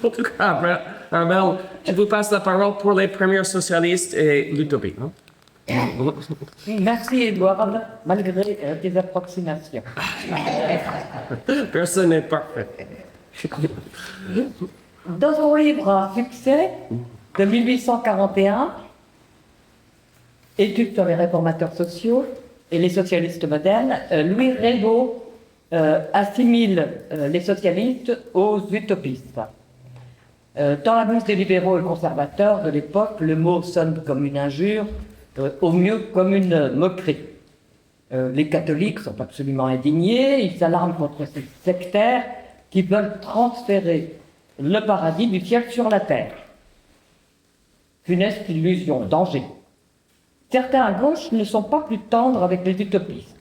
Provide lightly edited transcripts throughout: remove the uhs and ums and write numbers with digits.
En tout cas, Armel, je vous passe la parole pour les premiers socialistes et l'utopie. Merci Edouard, malgré tes approximations. Personne n'est parfait. Dans son livre à succès de 1841, Études sur les réformateurs sociaux et les socialistes modernes, Louis Régaux assimile les socialistes aux utopistes. Dans la bouche des libéraux et conservateurs de l'époque, le mot sonne comme une injure, au mieux comme une moquerie. Les catholiques sont absolument indignés, ils s'alarment contre ces sectaires qui veulent transférer le paradis du ciel sur la terre. Funeste illusion, danger. Certains à gauche ne sont pas plus tendres avec les utopistes.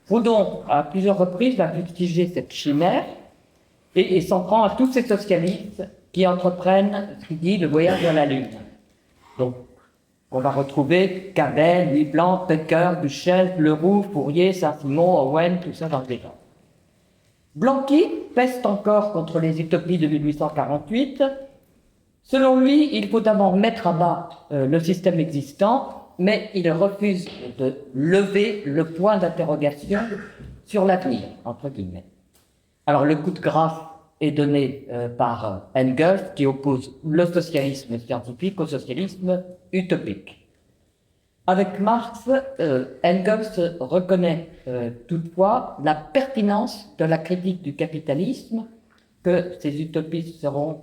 Proudhon, à plusieurs reprises, va fustiger cette chimère et s'en prend à tous ces socialistes qui entreprennent ce qu'il dit le voyage vers la Lune. Donc, on va retrouver Cabet, Louis Blanc, Pecker, Duchesne, Leroux, Fourier, Saint-Simon, Owen, tout ça dans le débat. Blanqui peste encore contre les utopies de 1848. Selon lui, il faut d'abord mettre à bas le système existant, mais il refuse de lever le point d'interrogation sur l'avenir, entre guillemets. Alors le coup de grâce est donné par Engels, qui oppose le socialisme scientifique au socialisme utopique. Avec Marx, Engels reconnaît toutefois la pertinence de la critique du capitalisme que ces utopistes seront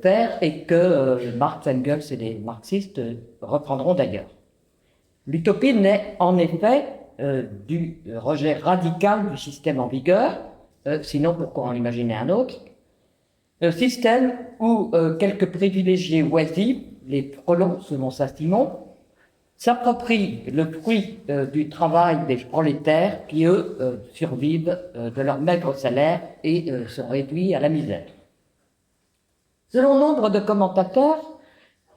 faire et que Marx, Engels et les marxistes reprendront d'ailleurs. L'utopie naît en effet du rejet radical du système en vigueur, sinon pourquoi en imaginer un autre, système où quelques privilégiés oisifs, les prolongs selon Saint-Simon, s'approprient le fruit du travail des prolétaires qui, eux, survivent de leur maigre salaire et sont réduits à la misère. Selon nombre de commentateurs,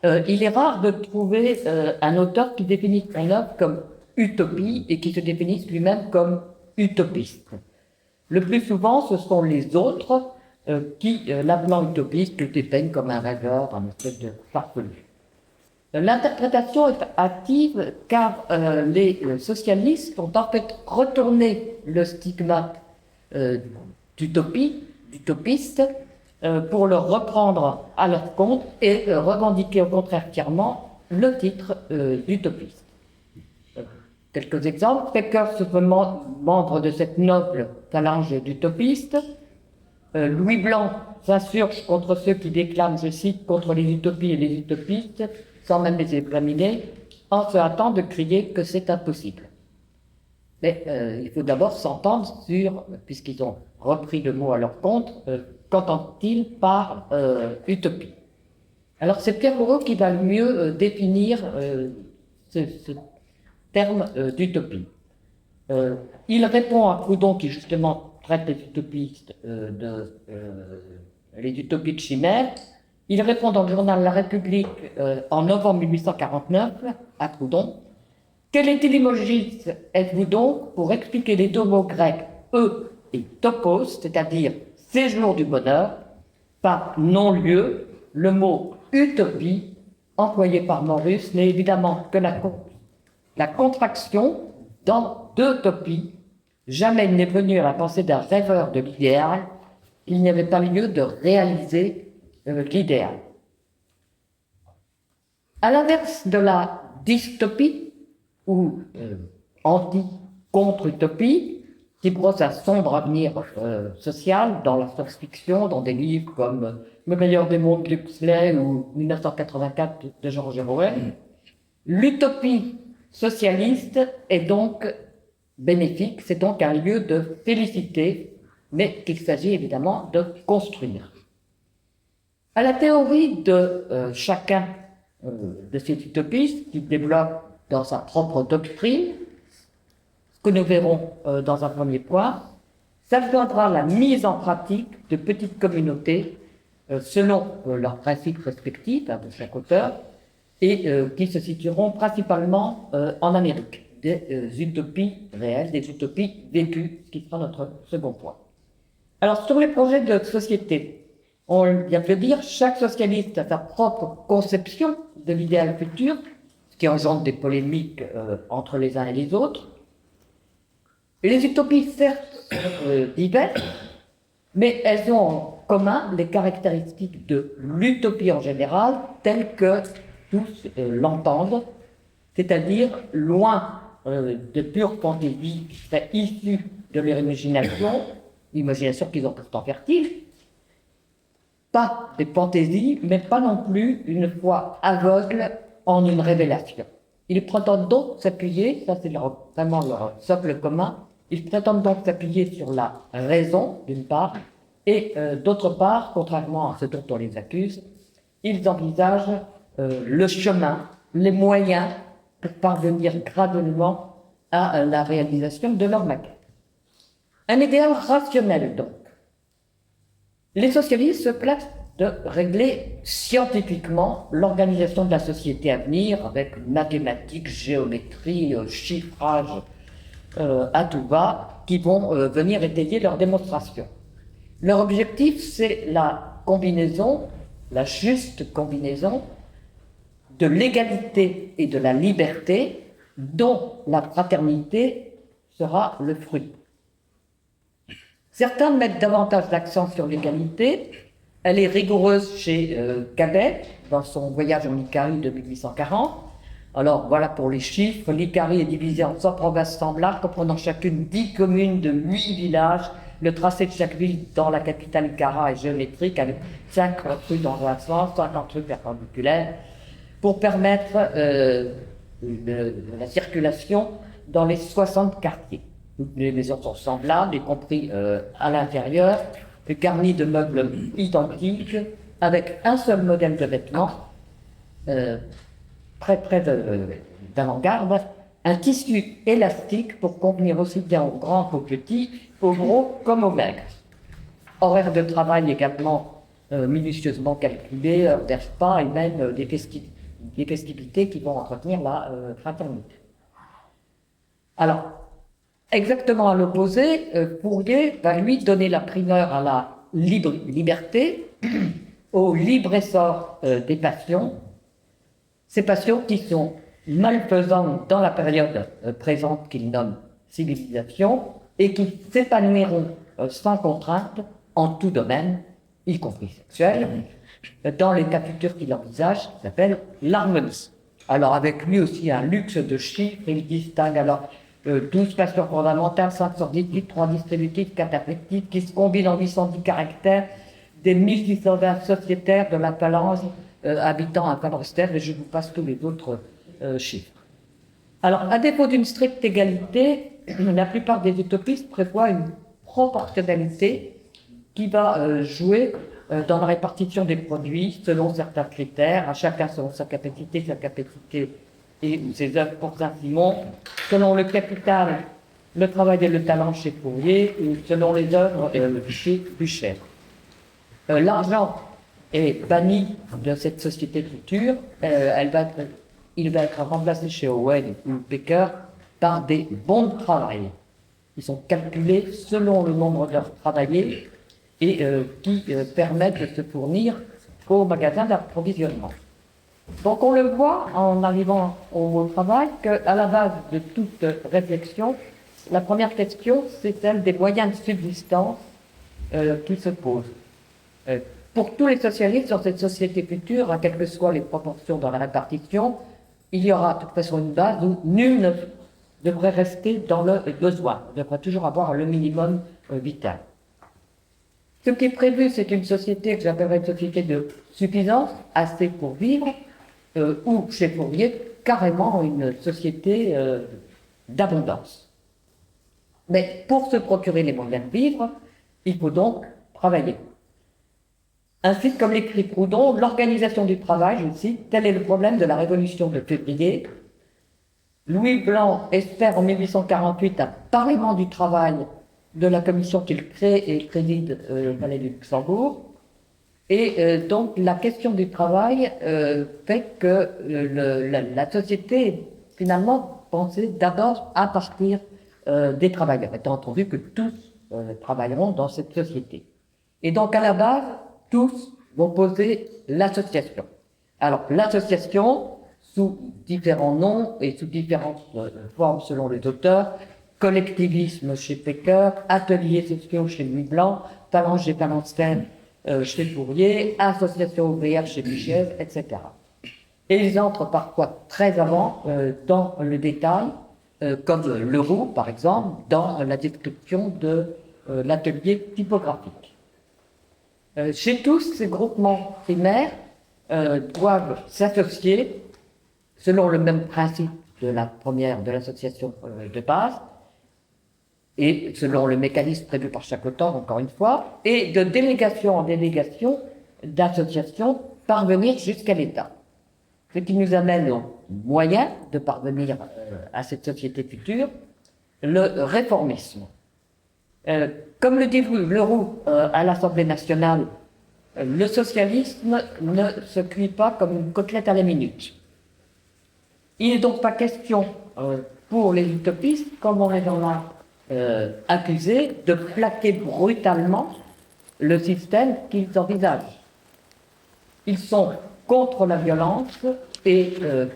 il est rare de trouver un auteur qui définisse son œuvre comme utopie et qui se définisse lui-même comme utopiste. Le plus souvent, ce sont les autres qui, l'appelant utopiste, le dépeignent comme un rêveur, un espèce de farfelu. L'interprétation est active car les socialistes ont en fait retourné le stigmate d'utopiste, pour le reprendre à leur compte et revendiquer au contraire fièrement le titre d'utopiste. Quelques exemples. Pecker se fait membre de cette noble phalange d'utopistes. Louis Blanc s'insurge contre ceux qui déclament, je cite, contre les utopies et les utopistes, sans même les examiner, en se hâtant de crier que c'est impossible. Mais il faut d'abord s'entendre sur, puisqu'ils ont repris le mot à leur compte, qu'entendent-ils par utopie? Alors c'est Pierre Moreau qui va le mieux définir ce terme d'utopie. Il répond à Proudhon qui justement traite les utopistes les utopies de chimère. Il répond dans le journal La République en novembre 1849 à Proudhon. Quel étymologiste êtes-vous donc pour expliquer les deux mots grecs eux et topos, c'est-à-dire séjour du bonheur, par non-lieu, le mot utopie, employé par Morus, n'est évidemment que la contraction dans deux topies. Jamais il n'est venu à la pensée d'un rêveur de l'idéal qu'il n'y avait pas lieu de réaliser l'idéal. À l'inverse de la dystopie, ou anti-contre-utopie, qui brosse un sombre avenir social dans la science-fiction, dans des livres comme Le meilleur des mondes d'Huxley ou 1984 de George Orwell. L'utopie socialiste est donc bénéfique, c'est donc un lieu de félicité, mais qu'il s'agit évidemment de construire. À la théorie de chacun de ces utopistes, qui développe dans sa propre doctrine, ce que nous verrons dans un premier point, s'adjoindra la mise en pratique de petites communautés selon leurs principes respectifs de chaque auteur et qui se situeront principalement en Amérique, des utopies réelles, des utopies vécues, ce qui sera notre second point. Alors sur les projets de société, on vient de le dire, chaque socialiste a sa propre conception de l'idéal futur, ce qui engendre des polémiques entre les uns et les autres. Les utopies, certes, sont diverses, mais elles ont en commun les caractéristiques de l'utopie en général, telles que tous l'entendent, c'est-à-dire loin de pure fantaisie qui serait issue de leur imagination qu'ils ont pourtant fertile, pas des fantaisies, mais pas non plus une foi aveugle en une révélation. Ils prétendent donc s'appuyer, ça c'est vraiment leur socle commun, ils prétendent donc s'appuyer sur la raison, d'une part, et d'autre part, contrairement à ce dont on les accuse, ils envisagent le chemin, les moyens pour parvenir graduellement à la réalisation de leur maquette. Un idéal rationnel donc. Les socialistes se placent de régler scientifiquement l'organisation de la société à venir avec mathématiques, géométrie, chiffrage à tout va qui vont venir étayer leur démonstration. Leur objectif, c'est la combinaison, la juste combinaison de l'égalité et de la liberté dont la fraternité sera le fruit. Certains mettent davantage l'accent sur l'égalité. Elle est rigoureuse chez Cabet, dans son voyage en Icarie de 1840. Alors voilà pour les chiffres. L'Icarie est divisée en 100 provinces semblables, comprenant chacune 10 communes de 8 villages. Le tracé de chaque ville dans la capitale Icara est géométrique, avec 5 rues dans un sens, 50 rues perpendiculaires, pour permettre la circulation dans les 60 quartiers. Toutes les maisons sont semblables, y compris à l'intérieur, garnies de meubles identiques, avec un seul modèle de vêtements, très d'avant-garde, un tissu élastique pour convenir aussi bien aux grands qu'aux petits, aux gros comme aux maigres. Horaire de travail également minutieusement calculé, heures des repas et même des festivités qui vont entretenir la fraternité. Alors, exactement à l'opposé, Fourier va lui donner la primeur à la liberté, au libre essor des passions, ces passions qui sont malfaisantes dans la période présente qu'il nomme civilisation et qui s'épanouiront sans contrainte en tout domaine, y compris sexuel, dans les cas futurs qu'il envisage, qui s'appelle l'harmonie. Alors avec lui aussi un luxe de chiffres, il distingue alors 12 passions fondamentales, 5 sordides, 3 distributives, 4 affectives, qui se combinent en 810 caractères, des 1620 sociétaires de la phalange habitant à Cabrestère, et je vous passe tous les autres chiffres. Alors, à défaut d'une stricte égalité, la plupart des utopistes prévoient une proportionnalité qui va jouer dans la répartition des produits selon certains critères, à chacun selon sa capacité et ses œuvres pour Saint-Simon, selon le capital, le travail et le talent chez Fourier, ou selon les œuvres chez Bucher. L'argent est banni de cette société future, il va être remplacé chez Owen ou Becker par des bons de travail. Ils sont calculés selon le nombre d'heures travaillées et qui permettent de se fournir au magasin d'approvisionnement. Donc on le voit en arrivant au travail qu'à la base de toute réflexion, la première question, c'est celle des moyens de subsistance qui se posent. Pour tous les socialistes dans cette société future, quelles que soient les proportions dans la répartition, il y aura de toute façon une base où nul ne devrait rester dans le besoin, devrait toujours avoir le minimum vital. Ce qui est prévu, c'est une société que j'appellerais une société de suffisance, assez pour vivre, ou chez Fourier, carrément une société d'abondance. Mais pour se procurer les moyens de vivre, il faut donc travailler. Ainsi, comme l'écrit Proudhon, l'organisation du travail, je cite, tel est le problème de la révolution de février. Louis Blanc espère en 1848 un parlement du travail de la commission qu'il crée et préside au Palais du Luxembourg. Et donc la question du travail fait que la société est finalement pensée d'abord à partir des travailleurs, étant entendu que tous travailleront dans cette société. Et donc à la base, tous vont poser l'association. Alors, l'association, sous différents noms et sous différentes formes selon les auteurs, collectivisme chez Pecker, ateliers sociaux chez Nuit Blanc, Phalange et Phalanstène chez Fourier, association ouvrière chez Bichez, etc. Et ils entrent parfois très avant dans le détail, comme Leroux, par exemple, dans la description de l'atelier typographique. Chez tous, ces groupements primaires doivent s'associer selon le même principe de la première, de l'association de base, et selon le mécanisme prévu par chaque auteur, encore une fois, et de délégation en délégation d'associations parvenir jusqu'à l'État. Ce qui nous amène au moyen de parvenir à cette société future, le réformisme. Comme le dit Leroux à l'Assemblée nationale, le socialisme ne se cuit pas comme une côtelette à la minute. Il n'est donc pas question pour les utopistes, comme on les en a accusés, de plaquer brutalement le système qu'ils envisagent. Ils sont contre la violence et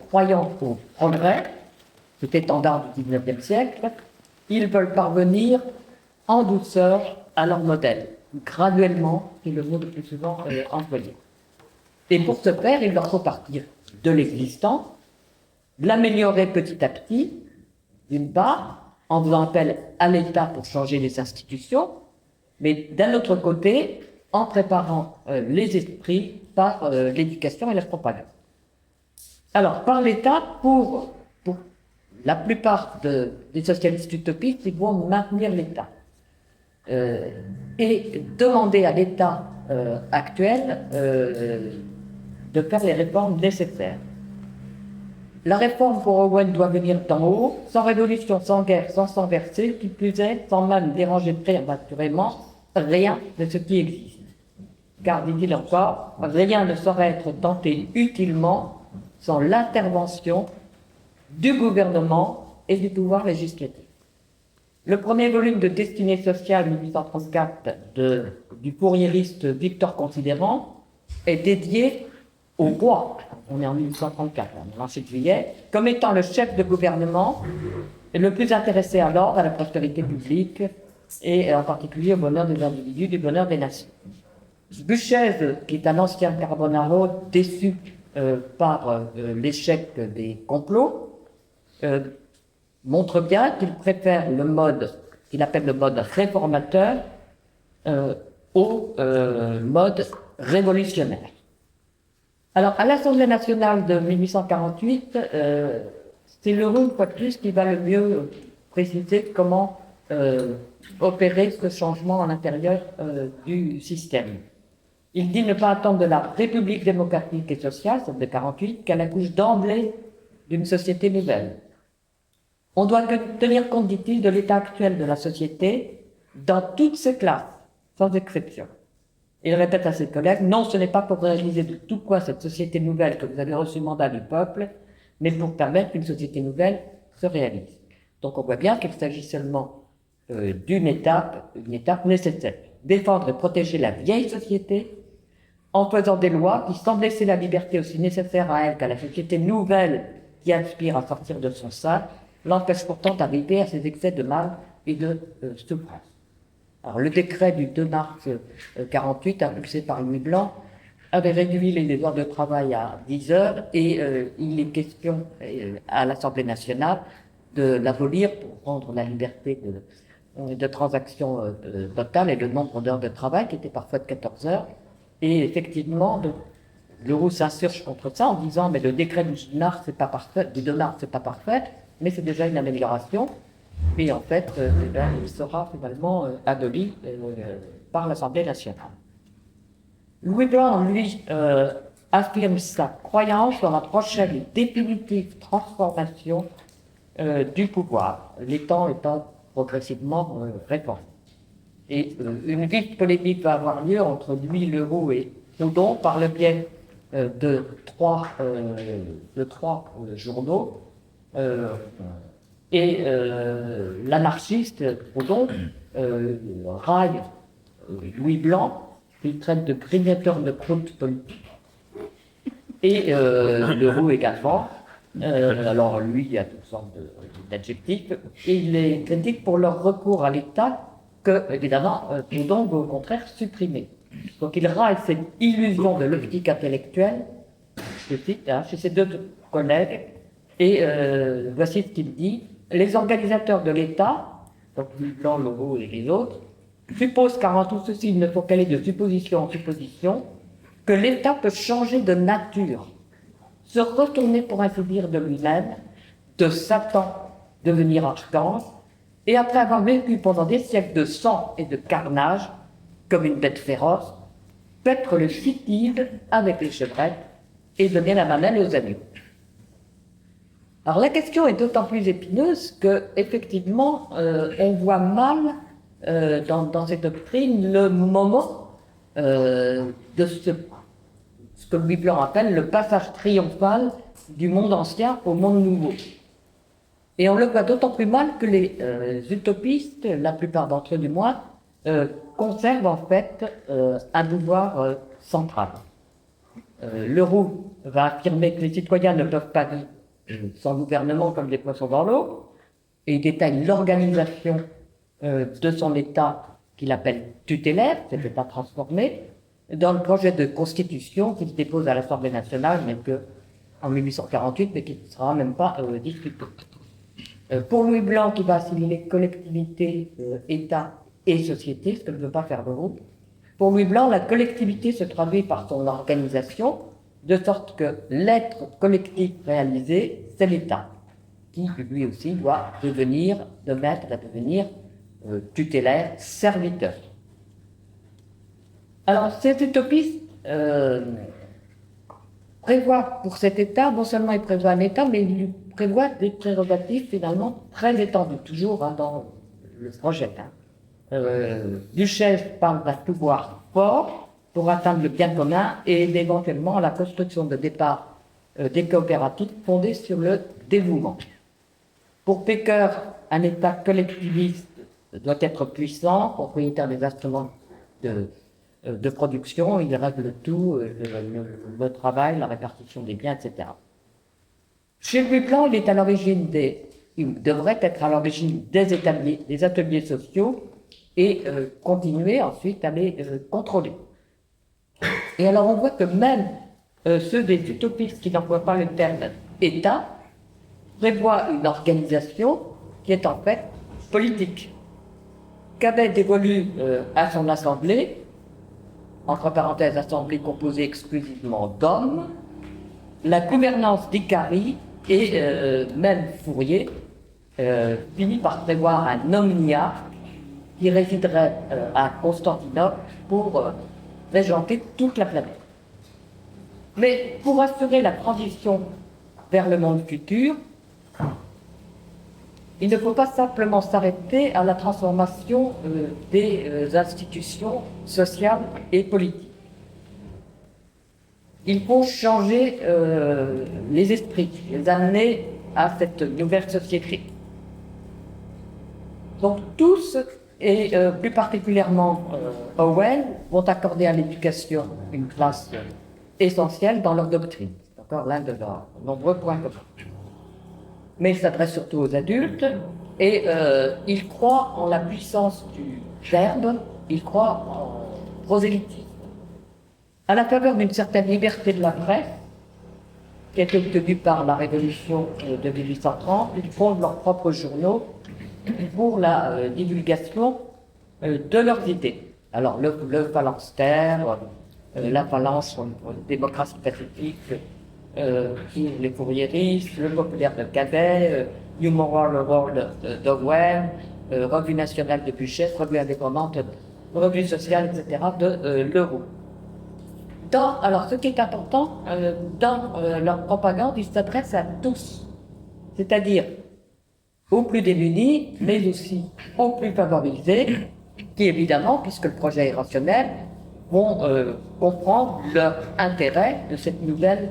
croyant au progrès, cet étendard du XIXe siècle, ils veulent parvenir en douceur à leur modèle, graduellement, c'est le mot le plus souvent employé. Et pour ce faire, il leur faut partir de l'existant, l'améliorer petit à petit, d'une part, en faisant appel à l'État pour changer les institutions, mais d'un autre côté, en préparant les esprits par l'éducation et la propagande. Alors, par l'État, pour la plupart des socialistes utopistes, ils vont maintenir l'État et demander à l'État actuel de faire les réformes nécessaires. La réforme pour Owen doit venir d'en haut, sans révolution, sans guerre, sans sang versé, qui plus est, sans même déranger prématurément rien de ce qui existe. Car, dit-il encore, rien ne saurait être tenté utilement sans l'intervention du gouvernement et du pouvoir législatif. Le premier volume de Destinée sociale 1834 du fourriériste Victor Considérant est dédié au roi, on est en 1834, le 27 juillet, comme étant le chef de gouvernement et le plus intéressé alors à la prospérité publique et en particulier au bonheur des individus, du bonheur des nations. Buchez, qui est un ancien Carbonaro déçu par l'échec des complots, montre bien qu'il préfère le mode qu'il appelle le mode réformateur au mode révolutionnaire. Alors, à l'Assemblée nationale de 1848, c'est Leroux, une fois de plus, qui va le mieux préciser comment opérer ce changement à l'intérieur du système. Il dit ne pas attendre de la République démocratique et sociale, celle de 48, qu'elle accouche d'emblée d'une société nouvelle. On doit tenir compte, dit-il, de l'état actuel de la société dans toutes ses classes, sans exception. Il répète à ses collègues, non, ce n'est pas pour réaliser de tout quoi cette société nouvelle que vous avez reçu mandat du peuple, mais pour permettre qu'une société nouvelle se réalise. Donc on voit bien qu'il s'agit seulement d'une étape nécessaire. Défendre et protéger la vieille société en faisant des lois qui semblent laisser la liberté aussi nécessaire à elle qu'à la société nouvelle qui aspire à sortir de son sein, l'empêche pourtant d'arriver à ses excès de mal et de souffrance. Alors, le décret du 2 mars 48, impulsé par Nuit Blanc, avait réduit les heures de travail à 10 heures et il est question à l'Assemblée nationale de l'abolir pour rendre la liberté de transaction totale et le nombre d'heures de travail qui était parfois de 14 heures. Et effectivement, Leroux s'insurge contre ça en disant mais le décret du 2 mars c'est pas parfait, mais c'est déjà une amélioration. Et en fait, il sera finalement aboli par l'Assemblée nationale. Louis Blanc, lui, affirme sa croyance dans la prochaine définitive transformation du pouvoir, les temps étant progressivement réformés. Et une vive polémique va avoir lieu entre lui, Leroux et Proudhon par le biais de trois journaux. Et l'anarchiste Proudhon raille Louis Blanc qu'il traite de grignoteur de croûte politique. Et Leroux également. Alors lui, il y a toutes sortes d'adjectifs. Et il les critique pour leur recours à l'État que, évidemment, pour donc au contraire supprimer. Donc il raille cette illusion de l'optique intellectuelle, je cite, chez ses deux collègues. Et voici ce qu'il dit. Les organisateurs de l'État, donc Blanc, Leroux et les autres, supposent, car en tout ceci, il ne faut qu'aller de supposition en supposition, que l'État peut changer de nature, se retourner, pour ainsi dire, de lui-même, de Satan devenir archange, et après avoir vécu pendant des siècles de sang et de carnage, comme une bête féroce, paître le chitive avec les chevrettes et donner la mamelle aux agneaux. Alors la question est d'autant plus épineuse que, effectivement, on voit mal dans cette doctrine le moment de ce que Louis Blanc appelle le passage triomphal du monde ancien au monde nouveau. Et on le voit d'autant plus mal que les utopistes, la plupart d'entre eux du moins, conservent en fait un pouvoir central. Leroux va affirmer que les citoyens ne peuvent pas vivre sans gouvernement comme des poissons dans l'eau, et il détaille l'organisation de son État qu'il appelle tutélaire, cet État transformé, dans le projet de constitution qu'il dépose à l'Assemblée nationale, mais en 1848, mais qui ne sera même pas discuté. Pour Louis Blanc, qui va assimiler collectivité, État et société, ce que ne veut pas faire Leroux, pour Louis Blanc, la collectivité se traduit par son organisation, de sorte que l'être collectif réalisé, c'est l'État, qui lui aussi doit devenir tutélaire, serviteur. Alors, ces utopistes prévoient pour cet État, non seulement il prévoit un État, mais il prévoit des prérogatives finalement très étendues, toujours dans le projet. Duchesne parle d'un pouvoir fort pour atteindre le bien commun et éventuellement la construction de départ des coopératives fondées sur le dévouement. Pour Pécker, un État collectiviste doit être puissant, propriétaire des instruments de production, il règle tout, le travail, la répartition des biens, etc. Chez Louis Blanc, il devrait être à l'origine des ateliers sociaux et continuer ensuite à les contrôler. Et alors on voit que même ceux des utopistes qui n'emploient pas le terme État prévoient une organisation qui est en fait politique, qu'avait dévolue à son assemblée, entre parenthèses, assemblée composée exclusivement d'hommes, la gouvernance d'Icari et même Fourier finit par prévoir un omnia qui résiderait à Constantinople pour régenter toute la planète. Mais pour assurer la transition vers le monde futur, il ne faut pas simplement s'arrêter à la transformation des institutions sociales et politiques. Il faut changer les esprits, les amener à cette nouvelle société. Donc tous, et plus particulièrement Owen, vont accorder à l'éducation une place essentielle dans leur doctrine. C'est encore l'un de leurs nombreux points communs. Mais il s'adresse surtout aux adultes, et il croit en la puissance du verbe, il croit en prosélytisme. À la faveur d'une certaine liberté de la presse, qui est obtenue par la Révolution de 1830, ils fondent leurs propres journaux pour la divulgation de leurs idées. Alors le phalanstère, la phalange pour une démocratie pacifique, les fourriéristes, le populaire de Cabet, New Moral World d'Owen, Revue nationale de Duchesne, Revue indépendante, Revue sociale, etc. de Leroux. Alors, ce qui est important, dans leur propagande, ils s'adressent à tous, c'est-à-dire aux plus démunis, mais aussi aux plus favorisés, qui évidemment, puisque le projet est rationnel, vont comprendre leur intérêt de cette nouvelle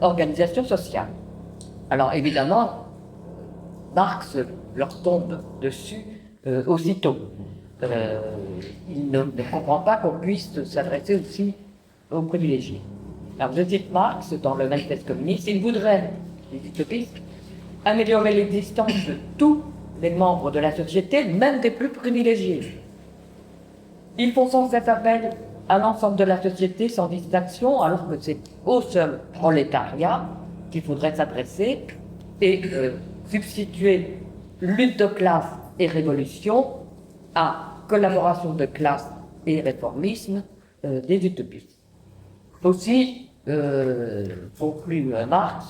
organisation sociale. Alors évidemment, Marx leur tombe dessus aussitôt. il ne comprend pas qu'on puisse s'adresser aussi aux privilégiés. Alors, je cite Marx dans le Manifeste communiste, il voudrait, les utopistes, améliorer l'existence de tous les membres de la société, même des plus privilégiés. Ils font sans cesse appel à l'ensemble de la société sans distinction, alors que c'est au seul prolétariat qu'il faudrait s'adresser et substituer lutte de classe et révolution à collaboration de classe et réformisme des utopistes. Aussi, conclut Marx,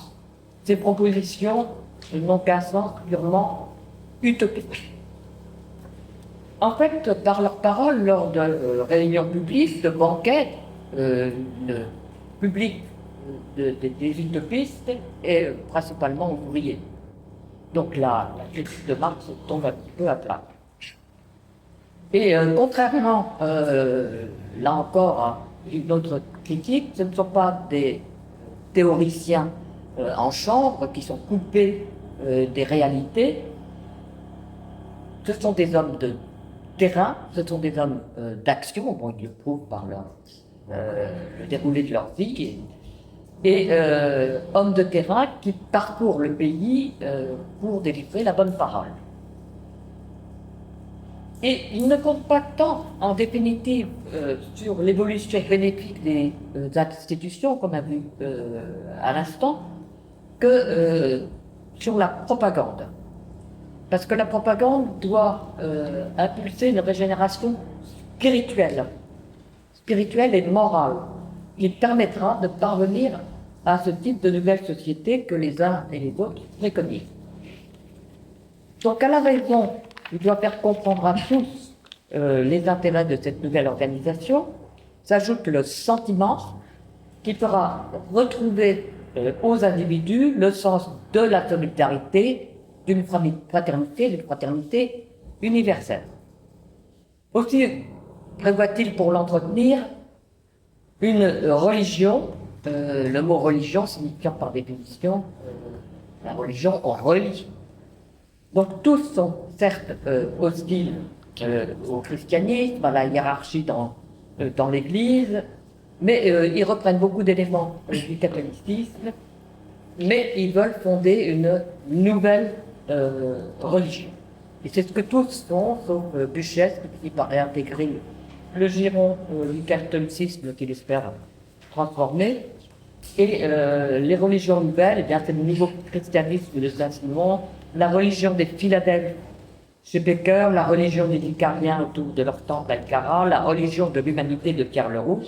ces propositions n'ont qu'un sens purement utopique. En fait, par leurs paroles, lors de réunions publiques, de banquets publics des utopistes et principalement ouvriers. Donc la critique de Marx tombe un petit peu à plat. Et contrairement, là encore, à une autre critique, ce ne sont pas des théoriciens en chambre qui sont coupés des réalités. Ce sont des hommes de terrain, ce sont des hommes d'action, bon, ils le prouvent par le déroulé de leur vie, et hommes de terrain qui parcourent le pays pour délivrer la bonne parole. Et ils ne comptent pas tant, en définitive, sur l'évolution bénéfique des institutions, comme on a vu à l'instant, que sur la propagande. Parce que la propagande doit impulser une régénération spirituelle et morale, qui permettra de parvenir à ce type de nouvelle société que les uns et les autres préconisent. Donc à la raison, il doit faire comprendre à tous les intérêts de cette nouvelle organisation, s'ajoute le sentiment qui fera retrouver aux individus le sens de la solidarité, d'une fraternité universelle. Aussi prévoit-il pour l'entretenir une religion, le mot religion signifiant par définition la religion en relie. Donc tous sont certes hostiles au christianisme, à la hiérarchie dans l'Église, mais ils reprennent beaucoup d'éléments du catholicisme, mais ils veulent fonder une nouvelle religion. Et c'est ce que tous font, sauf Buchet, qui paraît intégrer le giron du catholicisme qu'il espère transformer. Et les religions nouvelles, eh bien, c'est le nouveau christianisme de Saint-Simon, la religion des Philadelphes chez Becker, la religion des Icariens autour de leur temple d'Ankara, la religion de l'humanité de Pierre Leroux,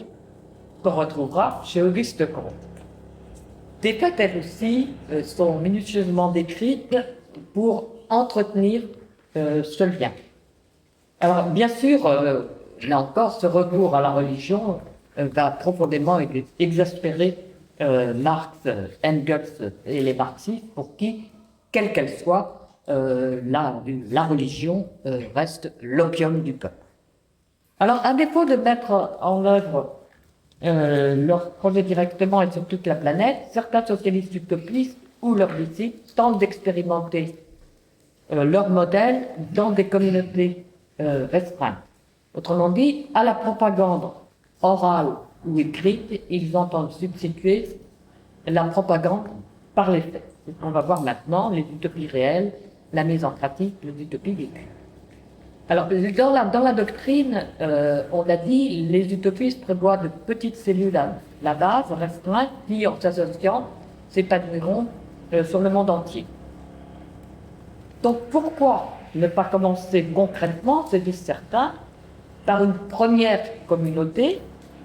qu'on retrouvera chez Auguste Comte. Des faits, elles aussi, sont minutieusement décrites pour entretenir ce lien. Alors, bien sûr, là encore, ce recours à la religion va profondément exaspérer Marx, Engels et les marxistes, pour qui, quelle qu'elle soit, la religion reste l'opium du peuple. Alors, à défaut de mettre en œuvre leur projet directement et sur toute la planète, certains socialistes utopistes ou leurs disciples tentent d'expérimenter leur modèle dans des communautés restreintes. Autrement dit, à la propagande orale ou écrite, ils entendent substituer la propagande par les faits. C'est ce qu'on va voir maintenant, les utopies réelles, la mise en pratique des utopies vécues. Alors, dans la doctrine, on a dit, les utopistes prévoient de petites cellules à la base, restreintes, qui, en s'associant, s'épanouiront sur le monde entier. Donc, pourquoi ne pas commencer concrètement, se disent certains, par une première communauté,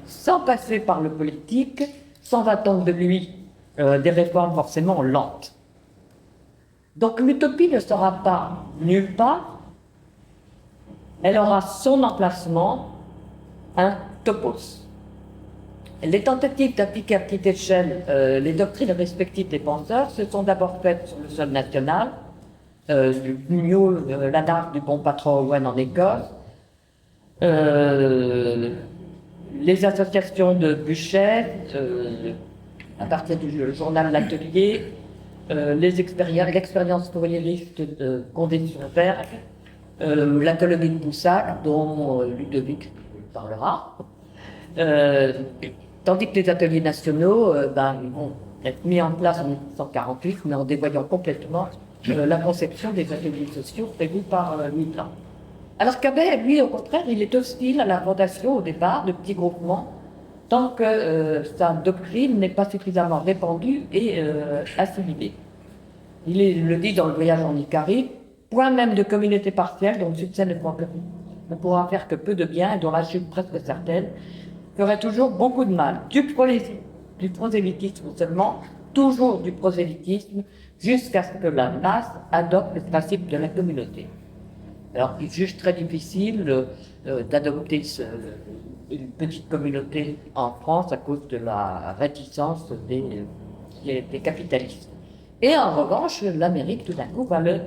sans passer par le politique, sans attendre de lui des réformes forcément lentes. Donc, l'utopie ne sera pas nulle part, elle aura son emplacement, un topos. Les tentatives d'appliquer à petite échelle les doctrines respectives des penseurs se sont d'abord faites sur le sol national, du Pugno, l'anarque du bon patron Owen en Écosse, les associations de Buchet, à partir du journal L'Atelier, l'expérience fourriériste de Condé-sur-Vergue, la colonie de Boussac, dont Ludovic parlera. Tandis que les ateliers nationaux ils vont être mis en place en 1948, mais en dévoyant complètement la conception des ateliers sociaux prévus par Mitterrand. Alors qu'Abel, lui, au contraire, il est hostile à la fondation au départ de petits groupements, tant que sa doctrine n'est pas suffisamment répandue et assimilée. Le dit dans le voyage en Icarie, point même de communauté partielle dont le succès ne pourra faire que peu de bien et dont la chute presque certaine ferait toujours beaucoup de mal. Du prosélytisme seulement, toujours du prosélytisme, jusqu'à ce que la masse adopte le principe de la communauté. Alors, il juge très difficile d'adopter une petite communauté en France à cause de la réticence des capitalistes. Et en revanche, l'Amérique, tout d'un coup, va le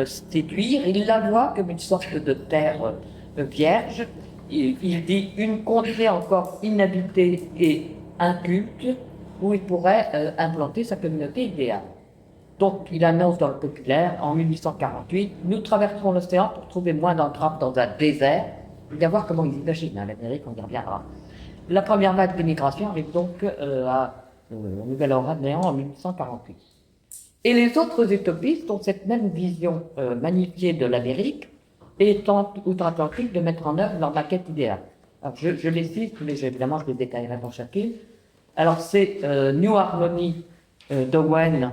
séduire. Il la voit comme une sorte de terre vierge. Il dit une contrée encore inhabitée et inculte où il pourrait implanter sa communauté idéale. Donc, il annonce dans le populaire, en 1848, nous traverserons l'océan pour trouver moins d'entraves dans un désert. Il va voir comment il imagine l'Amérique, on y reviendra. La première vague d'immigration arrive donc au Nouvelle-Orléans en 1848. Et les autres utopistes ont cette même vision magnifiée de l'Amérique et tentent outre-Atlantique de mettre en œuvre leur maquette idéale. Alors, je les cite, mais évidemment, je les détaillerai pour chacune. Alors, c'est New Harmony d'Owen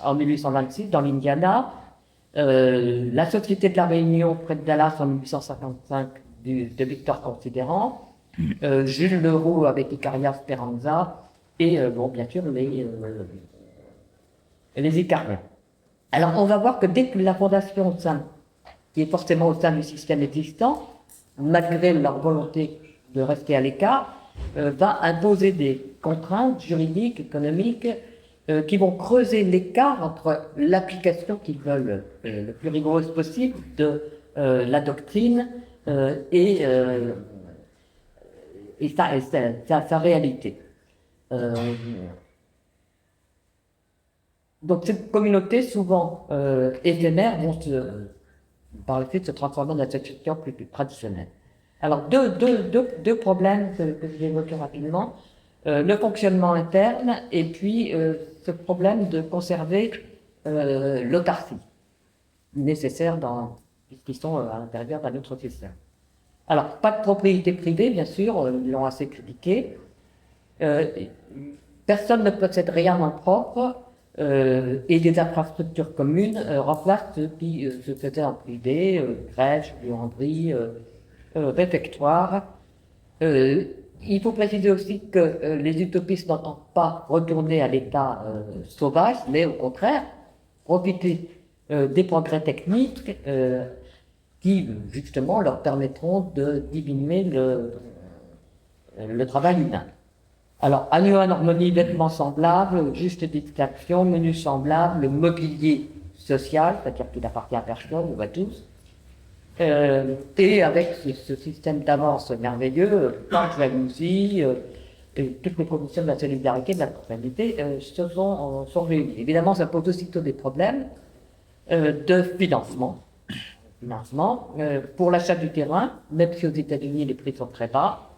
en 1826 dans l'Indiana, la Société de la Réunion près de Dallas en 1855 de Victor Considérant, Jules Leroux avec Icaria Speranza et bien sûr les Icariens. Alors on va voir que dès que la fondation qui est forcément au sein du système existant, malgré leur volonté de rester à l'écart, va imposer des contraintes juridiques, économiques, qui vont creuser l'écart entre l'application qu'ils veulent le plus rigoureuse possible de la doctrine et sa réalité. Donc cette communauté, souvent éphémère, vont par le fait de se transformer dans une association plus traditionnelle. Alors deux problèmes que je vais évoquer rapidement. Le fonctionnement interne et puis ce problème de conserver l'autarcie nécessaire puisqu'ils sont à l'intérieur d'un autre système. Alors, pas de propriété privée, bien sûr, ils l'ont assez critiqué. Personne ne possède rien en propre et des infrastructures communes remplacent ce qui se faisait en privé, crèche, buanderie, réfectoire. Il faut préciser aussi que les utopistes n'entendent pas retourner à l'état sauvage, mais au contraire, profiter des progrès techniques qui, justement, leur permettront de diminuer le travail humain. Alors, annuaire harmonie, vêtements semblables, juste distinction, menus semblables, mobilier social, c'est-à-dire qu'il appartient à personne ou à tous. Et avec ce système d'avance merveilleux, pas de jalousie, et toutes les conditions de la solidarité, de la fraternité sont réunies. Évidemment, ça pose aussitôt des problèmes de financement. Pour l'achat du terrain, même si aux États-Unis les prix sont très bas.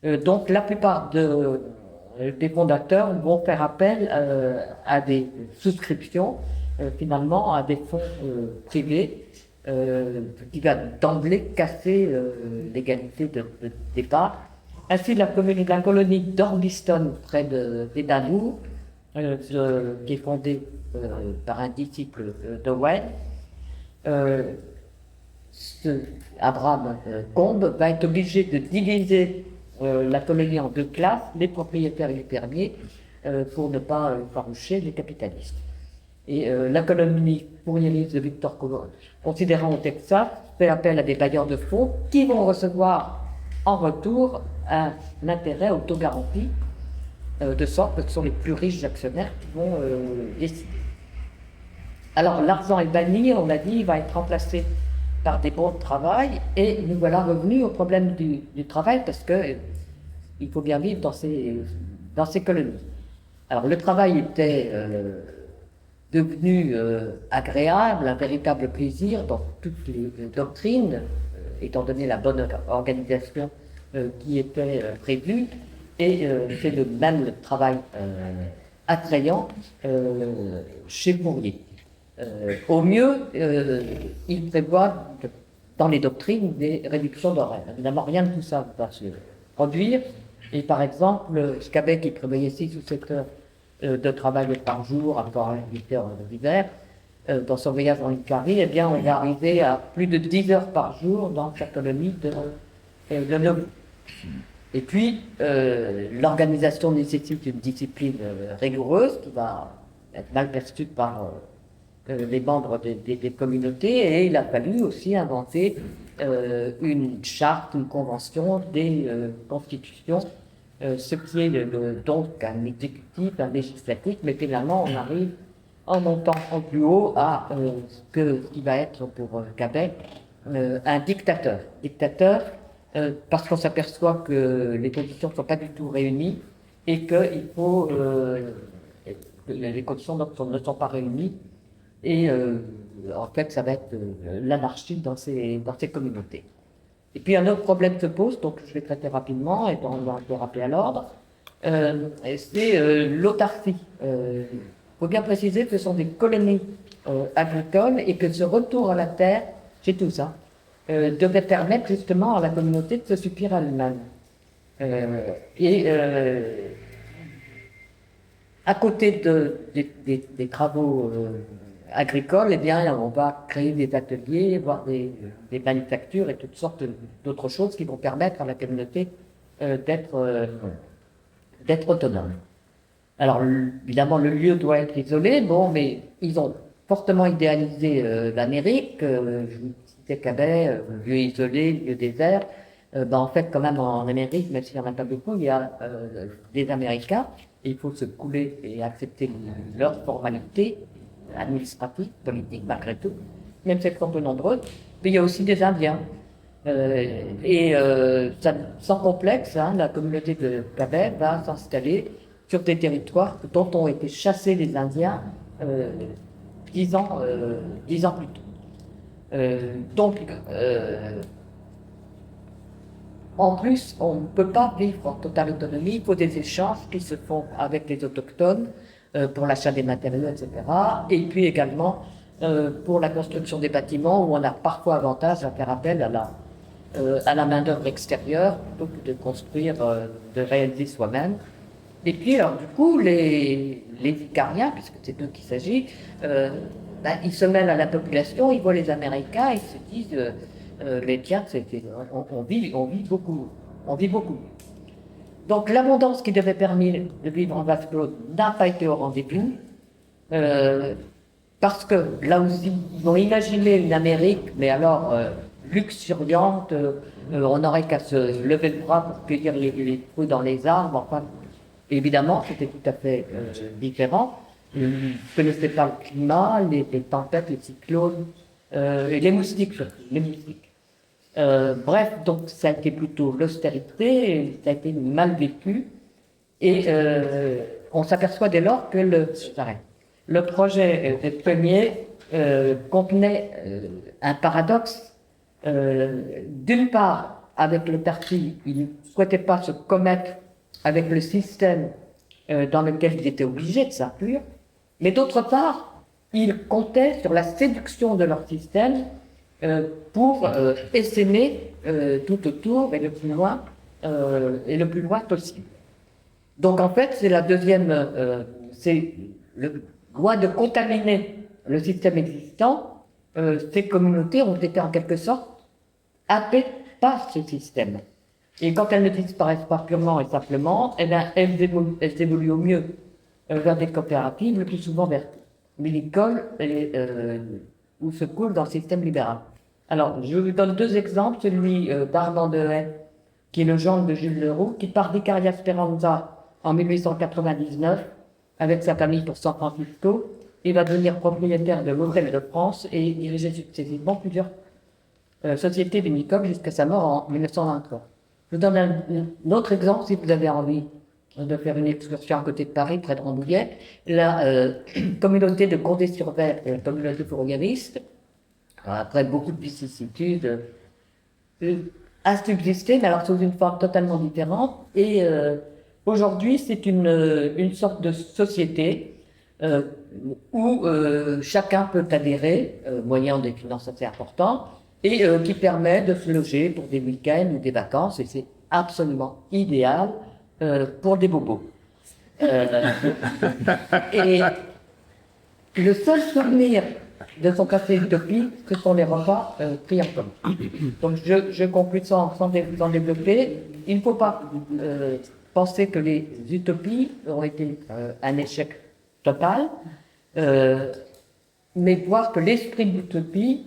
Donc la plupart des fondateurs vont faire appel à des souscriptions, finalement à des fonds privés, qui va d'emblée casser l'égalité de départ. Ainsi, la colonie d'Ormiston, près d'Édimbourg, qui est fondée par un disciple d'Owen, Abraham Combe, va être obligé de diviser la colonie en deux classes, les propriétaires et les fermiers, pour ne pas faroucher les capitalistes. Et la colonie fournieriste de Victor Considérant au Texas fait appel à des bailleurs de fonds qui vont recevoir en retour un intérêt auto-garanti, de sorte que ce sont les plus riches actionnaires qui vont décider. Alors l'argent est banni, on l'a dit, il va être remplacé par des bons de travail, et nous voilà revenus au problème du travail, parce que il faut bien vivre dans ces colonies. Alors le travail était devenu agréable, un véritable plaisir dans toutes les doctrines, étant donné la bonne organisation qui était prévue, et c'est le même travail attrayant chez Fourier. Au mieux, il prévoit dans les doctrines des réductions d'horaires. Évidemment, rien de tout ça va se produire. Et par exemple, Scabet, qui prévoyait 6 ou 7 heures de travail par jour, encore 8 heures d'hiver, dans son voyage en Icari, eh bien, on est arrivé à plus de 10 heures par jour dans sa colonie de Nauvoo. Et puis, l'organisation nécessite une discipline rigoureuse qui va être mal perçue par les membres des communautés, et il a fallu aussi inventer une charte, une convention, des constitutions, ce qui est donc un exécutif, un législatif, mais finalement on arrive en montant en plus haut à ce qui va être pour Cabet un dictateur. Dictateur parce qu'on s'aperçoit que les conditions ne sont pas du tout réunies et qu'il faut les conditions donc, ne sont pas réunies. Et en fait, ça va être l'anarchie dans ces communautés. Et puis un autre problème se pose, donc je vais traiter rapidement et on va le rappeler à l'ordre, c'est l'autarcie. Il faut bien préciser que ce sont des colonies agricoles et que ce retour à la terre, c'est tout ça, devait permettre justement à la communauté de se suffire à elle-même. À côté des travaux agricoles, eh bien, on va créer des ateliers, voire des manufactures et toutes sortes d'autres choses qui vont permettre à la communauté d'être autonome. Alors, évidemment, le lieu doit être isolé, bon, mais ils ont fortement idéalisé l'Amérique. Je vous citais Cabet, lieu isolé, lieu désert. En fait, quand même, en Amérique, même s'il n'y en a pas beaucoup, il y a des Américains. Et il faut se couler et accepter leurs formalités administratives, politiques, malgré tout, même si elles sont peu nombreuses. Mais il y a aussi des Indiens. Ça, sans complexe, hein, la communauté de Cabet va s'installer sur des territoires dont ont été chassés les Indiens 10 ans plus tôt. En plus, on ne peut pas vivre en totale autonomie, il faut des échanges qui se font avec les autochtones pour l'achat des matériaux, etc. Et puis également pour la construction des bâtiments où on a parfois avantage à faire appel à la main-d'œuvre extérieure plutôt que de construire, de réaliser soi-même. Et puis, alors, du coup, les Icariens, puisque c'est d'eux qu'il s'agit, ils se mêlent à la population, ils voient les Américains, ils se disent les tiens, on vit beaucoup. Donc, l'abondance qui devait permettre de vivre en vase clos n'a pas été au rendez-vous, parce que, là aussi, ils ont imaginé une Amérique, mais alors luxuriante, on n'aurait qu'à se lever le bras pour cueillir les fruits dans les arbres, enfin. Évidemment, c'était tout à fait différent. Ils ne connaissaient pas le climat, les tempêtes, les cyclones, et les moustiques surtout, les moustiques. Bref, donc ça a été plutôt l'austérité, ça a été mal vécu, et on s'aperçoit dès lors que le projet premier contenait un paradoxe. D'une part, avec le parti, il ne souhaitait pas se commettre avec le système dans lequel ils étaient obligés de s'inclure, mais d'autre part, ils comptaient sur la séduction de leur système pour essaimer tout autour et le plus loin possible. Donc en fait, c'est la deuxième, c'est le loin de contaminer le système existant, ces communautés ont été en quelque sorte happées par ce système. Et quand elles ne disparaissent pas purement et simplement, eh bien, elles évoluent au mieux vers des coopératives, le plus souvent vers l'école où se coule dans le système libéral. Alors, je vous donne 2 exemples, celui d'Armand Dehaye, qui est le gendre de Jules Leroux, qui part d'Icaria Speranza en 1899 avec sa famille pour San Francisco. Il va devenir propriétaire de l'Hôtel de France et diriger successivement plusieurs sociétés vinicoles jusqu'à sa mort en 1923. Je vous donne un autre exemple, si vous avez envie, de faire une excursion à côté de Paris, près de Rambouillet. La communauté de Condé-sur-Vert, la communauté fourriériste, après beaucoup de vicissitudes, a subsisté, mais alors sous une forme totalement différente. Et aujourd'hui, c'est une sorte de société où chacun peut adhérer, moyennant des finances assez importantes, et qui permet de se loger pour des week-ends ou des vacances, et c'est absolument idéal pour des bobos. Et le seul souvenir de son café Utopie, ce sont les repas pris en commun. Donc je conclue sans développer. Il ne faut pas penser que les utopies ont été un échec total, mais voir que l'esprit d'utopie,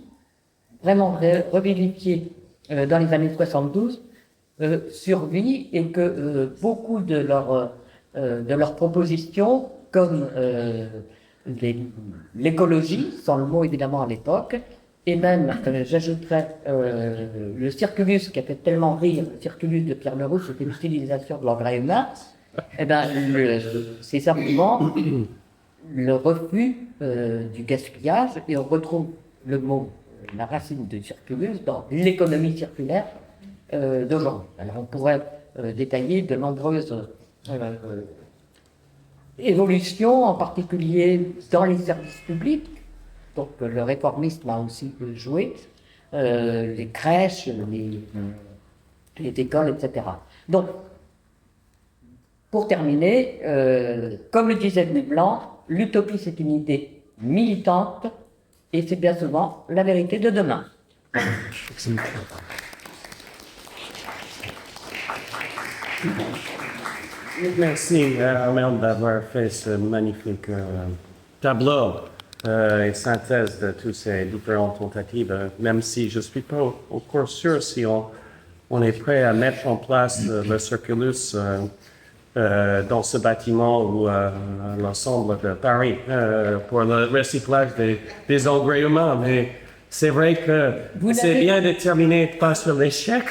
vraiment revivifié dans les années 72, survit et que beaucoup de leurs propositions, comme l'écologie, sans le mot évidemment à l'époque, et même, j'ajouterais, le circulus qui a fait tellement rire, le circulus de Pierre Leroux, c'était l'utilisation de l'engrais humain, eh ben, c'est simplement le refus du gaspillage, et on retrouve le mot, la racine de circulus dans l'économie circulaire d'aujourd'hui. Alors on pourrait détailler de nombreuses évolution, en particulier dans les services publics, donc le réformisme a aussi joué, les crèches, les écoles, etc. Donc, pour terminer, comme le disait Louis Blanc, l'utopie c'est une idée militante et c'est bien souvent la vérité de demain. Merci, Armel, d'avoir fait ce magnifique tableau et synthèse de toutes ces différentes tentatives, même si je ne suis pas encore sûr si on est prêt à mettre en place le circulus dans ce bâtiment ou l'ensemble de Paris pour le recyclage des engrais humains. Mais c'est vrai que c'est bien déterminé pas sur l'échec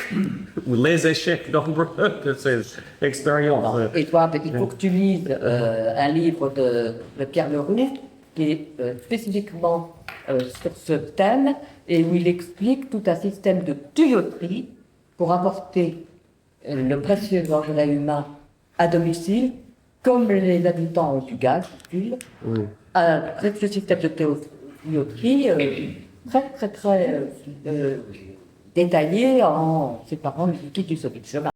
ou les échecs nombreux de ces expériences. Et toi, il faut que tu lises un livre de Pierre Leroux qui est spécifiquement sur ce thème et où il explique tout un système de tuyauterie pour apporter le précieux engrais humain à domicile, comme les habitants ont du gaz, du fil. Oui. Ce système de tuyauterie très détaillé en séparant le liquide du solide.